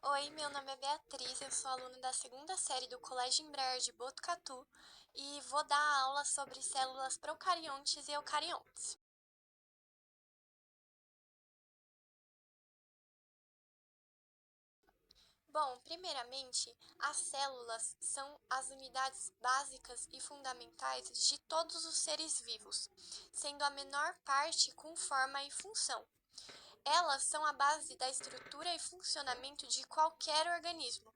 Oi, meu nome é Beatriz, eu sou aluna da segunda série do Colégio Embraer de Botucatu e vou dar aula sobre células procariontes e eucariontes. Bom, primeiramente, as células são as unidades básicas e fundamentais de todos os seres vivos, sendo a menor parte com forma e função. Elas são a base da estrutura e funcionamento de qualquer organismo,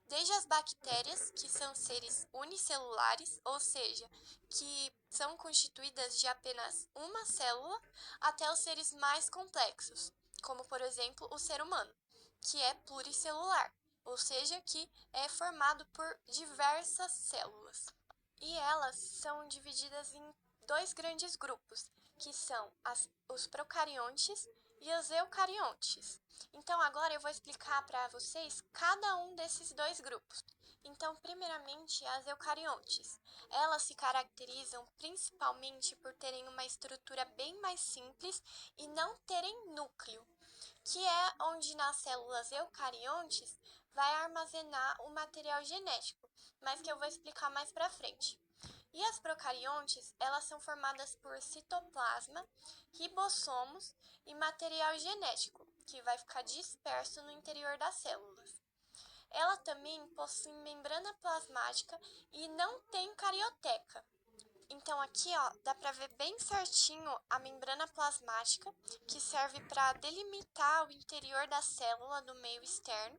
desde as bactérias, que são seres unicelulares, ou seja, que são constituídas de apenas uma célula, até os seres mais complexos, como por exemplo o ser humano, que é pluricelular, ou seja, que é formado por diversas células. E elas são divididas em dois grandes grupos, que são os procariontes e os eucariontes. Então, agora eu vou explicar para vocês cada um desses dois grupos. Então, primeiramente, as eucariontes. Elas se caracterizam principalmente por terem uma estrutura bem mais simples e não terem núcleo, que é onde nas células eucariontes vai armazenar o material genético, mas que eu vou explicar mais para frente. E as procariontes, elas são formadas por citoplasma, ribossomos e material genético, que vai ficar disperso no interior das células. Ela também possui membrana plasmática e não tem carioteca. Então aqui, ó, dá para ver bem certinho a membrana plasmática, que serve para delimitar o interior da célula do meio externo.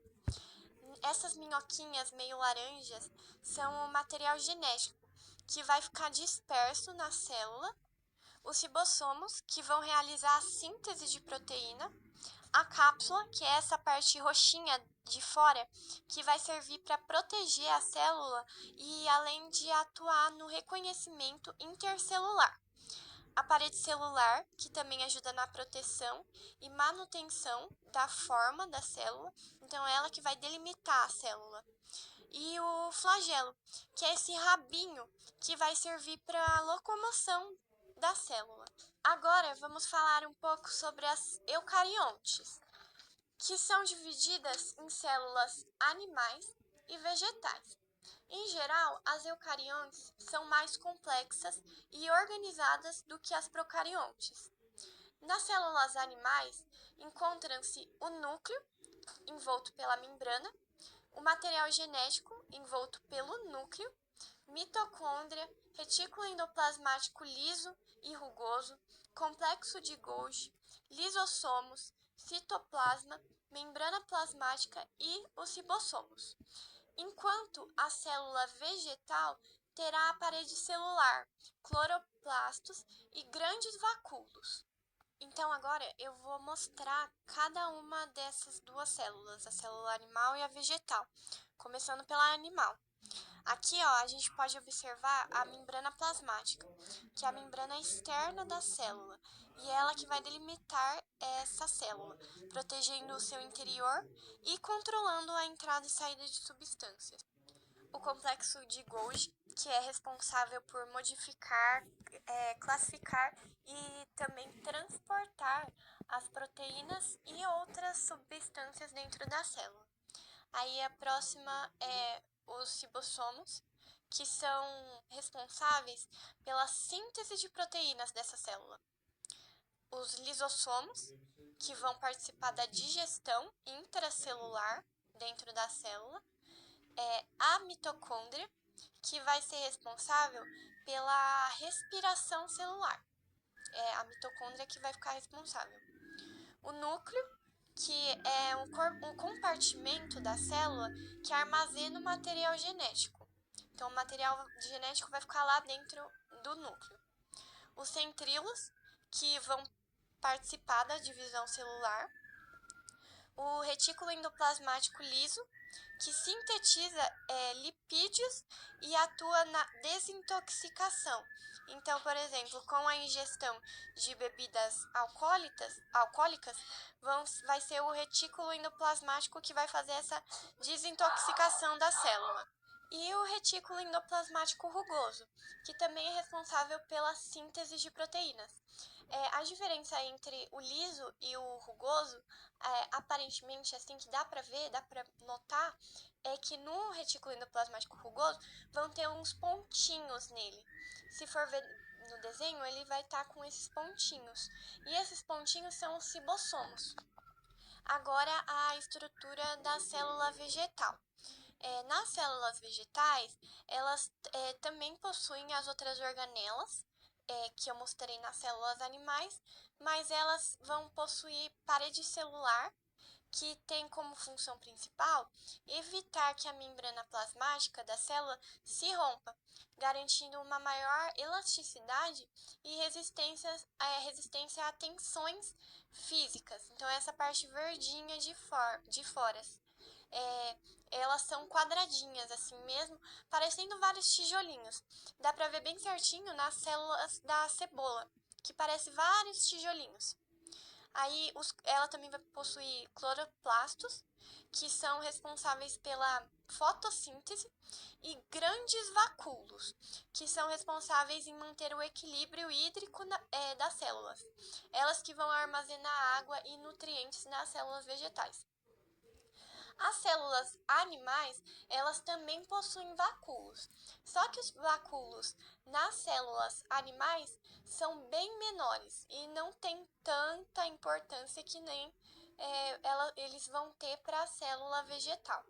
Essas minhoquinhas meio laranjas são o material genético, que vai ficar disperso na célula, os ribossomos, que vão realizar a síntese de proteína, a cápsula, que é essa parte roxinha de fora, que vai servir para proteger a célula e além de atuar no reconhecimento intercelular. A parede celular, que também ajuda na proteção e manutenção da forma da célula, então é ela que vai delimitar a célula. E o flagelo, que é esse rabinho que vai servir para a locomoção da célula. Agora vamos falar um pouco sobre as eucariontes, que são divididas em células animais e vegetais. Em geral, as eucariontes são mais complexas e organizadas do que as procariontes. Nas células animais, encontram-se o núcleo, envolto pela membrana, o material genético, envolto pelo núcleo, mitocôndria, retículo endoplasmático liso e rugoso, complexo de Golgi, lisossomos, citoplasma, membrana plasmática e os ribossomos. Enquanto a célula vegetal terá a parede celular, cloroplastos e grandes vacúolos. Então agora eu vou mostrar cada uma dessas duas células, a célula animal e a vegetal, começando pela animal. Aqui, ó, a gente pode observar a membrana plasmática, que é a membrana externa da célula, e é ela que vai delimitar essa célula, protegendo o seu interior e controlando a entrada e saída de substâncias. O complexo de Golgi, que é responsável por modificar, classificar e também transportar as proteínas e outras substâncias dentro da célula. Aí a próxima é os ribossomos, que são responsáveis pela síntese de proteínas dessa célula. Os lisossomos, que vão participar da digestão intracelular dentro da célula. A mitocôndria, que vai ser responsável pela respiração celular. É a mitocôndria que vai ficar responsável. O núcleo, que é um compartimento da célula que armazena o material genético. Então, o material genético vai ficar lá dentro do núcleo. Os centríolos, que vão participar da divisão celular. O retículo endoplasmático liso, que sintetiza lipídios e atua na desintoxicação. Então, por exemplo, com a ingestão de bebidas alcoólicas, vai ser o retículo endoplasmático que vai fazer essa desintoxicação da célula. E o retículo endoplasmático rugoso, que também é responsável pela síntese de proteínas. A diferença entre o liso e o rugoso, aparentemente, assim, que dá pra ver, dá pra notar, é que no retículo endoplasmático rugoso vão ter uns pontinhos nele. Se for ver no desenho, ele vai estar com esses pontinhos. E esses pontinhos são os cibossomos. Agora, a estrutura da célula vegetal. Nas células vegetais, elas também possuem as outras organelas, que eu mostrei nas células animais, mas elas vão possuir parede celular, que tem como função principal evitar que a membrana plasmática da célula se rompa, garantindo uma maior elasticidade e resistência a tensões físicas. Então, essa parte verdinha de fora. É, elas são quadradinhas assim mesmo, parecendo vários tijolinhos. Dá pra ver bem certinho nas células da cebola, que parece vários tijolinhos. Aí ela também vai possuir cloroplastos, que são responsáveis pela fotossíntese, e grandes vacúolos, que são responsáveis em manter o equilíbrio hídrico das células. Elas que vão armazenar água e nutrientes nas células vegetais. As células animais, elas também possuem vacúolos. Só que os vacúolos nas células animais são bem menores e não têm tanta importância que nem eles vão ter para a célula vegetal.